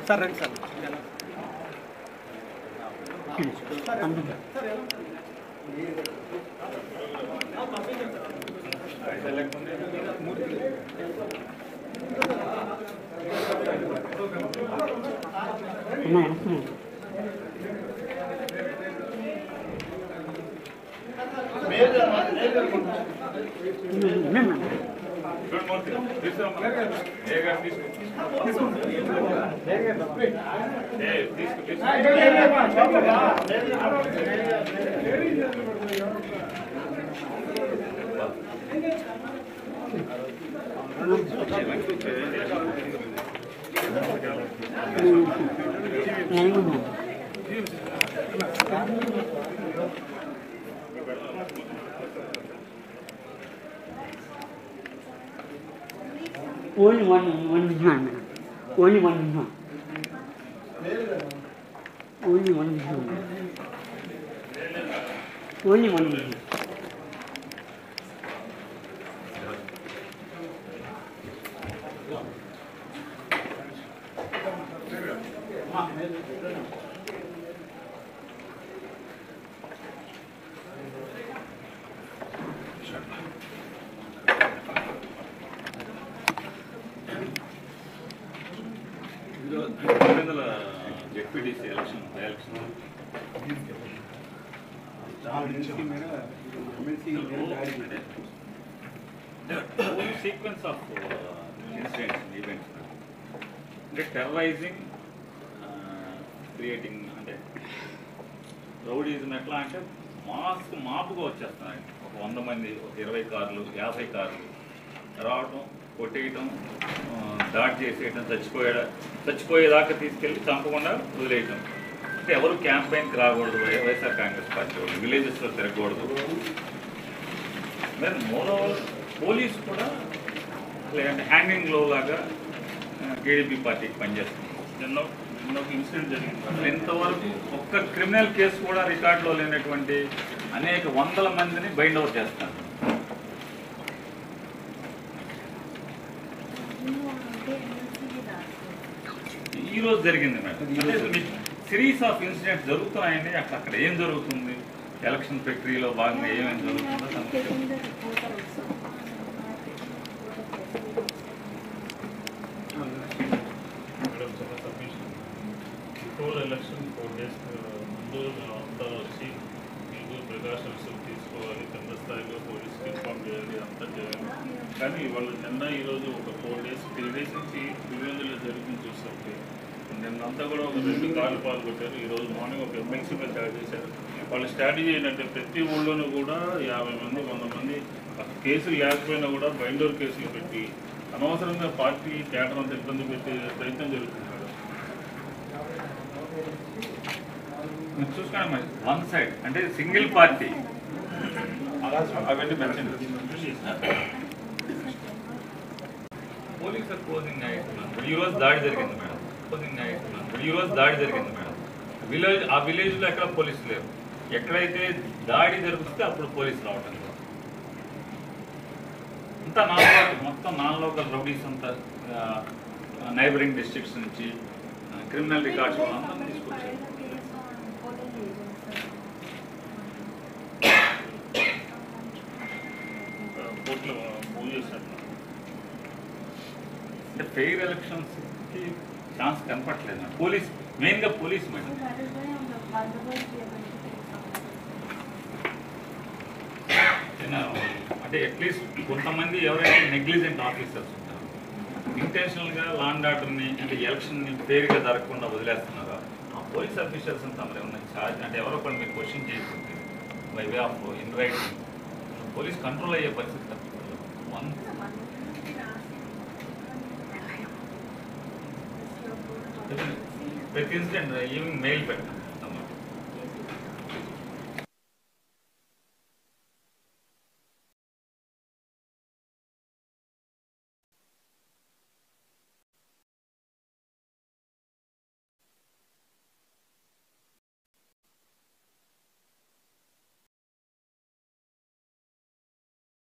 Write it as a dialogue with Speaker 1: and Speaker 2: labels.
Speaker 1: Sir రండి sir Only one vision. Only one vision. Only one vision. Only one vision.
Speaker 2: JPDC election, the whole sequence of incidents and events, terrorizing, creating, rowdyism ఎట్లా అంటే మాపుగా వచ్చేస్తున్నాయి. ఒక 100 మంది, 20 కార్లు, 50 కార్లు రావడం, కొట్టేయటం, దాడి చేసేయటం, చచ్చిపోయేదాకా తీసుకెళ్ళి చంపకుండా వదిలేయటం. అంటే ఎవరు క్యాంపెయిన్కి రాకూడదు, వైఎస్ఆర్ కాంగ్రెస్ పార్టీ వాళ్ళు విలేజెస్లో తిరగకూడదు. దెన్ మోరోవర్ పోలీస్ కూడా లేదంటే హ్యాంగింగ్ లో లాగా టీడీపీ పార్టీకి పనిచేస్తుంది. ఎన్నో ఇన్సిడెంట్ జరిగింది. ఇంతవరకు ఒక్క క్రిమినల్ కేసు కూడా రికార్డులో లేనటువంటి అనేక వందల మందిని బైండ్ అవుట్ చేస్తారు. ఈరోజు జరిగింది మేడం. సిరీస్ ఆఫ్ ఇన్సిడెంట్స్ జరుగుతున్నాయండి. అక్కడ ఏం జరుగుతుంది, ఎలక్షన్ ప్రక్రియలో భాగంగా ఏమేమి జరుగుతుందో
Speaker 3: బిఫోర్ ఎలక్షన్ 4 days ముందు అంతా వచ్చి మీకు ప్రికాషన్స్ తీసుకోవాలి, కింద స్థాయిలో పోలీస్కి ఇన్ఫార్మ్ చేయాలి, అంతా చేయాలి. కానీ వాళ్ళు నిన్న ఈరోజు ఒక 4 days 3 days నుంచి పులివెందులో జరిగింది చూస్తుంటే నిన్నంతా కూడా ఒక 2 కార్లు పాల్గొట్టారు. ఈరోజు మార్నింగ్ ఒక ఎమ్మెల్సీ మీద స్టార్ట్ చేశారు. వాళ్ళ స్ట్రాటజీ ఏంటంటే ప్రతి ఊళ్ళోనూ కూడా 50 మంది 100 మంది కేసులు లేకపోయినా కూడా బైండోర్ కేసులు పెట్టి అనవసరంగా పార్టీ కేటర్ అంతా ఇబ్బంది పెట్టే ప్రయత్నం జరుగుతుంది.
Speaker 2: మీరు చూసుకోండి మరి, వన్ సైడ్ అంటే సింగిల్ పార్టీ అవన్నీ మెన్షన్. పోలీస్ అపోజింగ్ నాయకులు ఈరోజు దాడి జరిగింది మేడం. అపోజింగ్ నాయకులు ఈరోజు దాడి జరిగింది మేడం. ఆ విలేజ్లో ఎక్కడ పోలీసులు లేరు. ఎక్కడైతే దాడి జరుగుతుంటే అప్పుడు పోలీసులు రావటం. అంతా మొత్తం నాన్ లోకల్ రౌడీస్ అంతా నైబరింగ్ డిస్ట్రిక్ట్స్ నుంచి క్రిమినల్ రికార్డ్స్ అంతా తీసుకొచ్చారు. అంటే ఫెయిర్ ఎలక్షన్స్కి ఛాన్స్ కనపట్లేదు. పోలీస్ మెయిన్గా పోలీస్ మేడం. అంటే అట్లీస్ట్ కొంతమంది ఎవరైతే నెగ్లిజెంట్ ఆఫీసర్స్ ఉంటారో ఇంటెన్షనల్గా లా అండ్ ఆర్డర్ని అంటే ఎలక్షన్ని ఫెయిర్గా జరగకుండా వదిలేస్తున్నారో ఆ పోలీస్ ఆఫీసర్స్ అంతా మరి ఏమన్నా ఛార్జ్ అంటే ఎవరో ఒకటి మీరు క్వశ్చన్ చేయకుంటే by way of invite police control అయ్యే పరిస్థితి తప్పదు. ప్రతి ఇన్సిడెంట్ ఈవినింగ్ మెయిల్ పెట్టండి.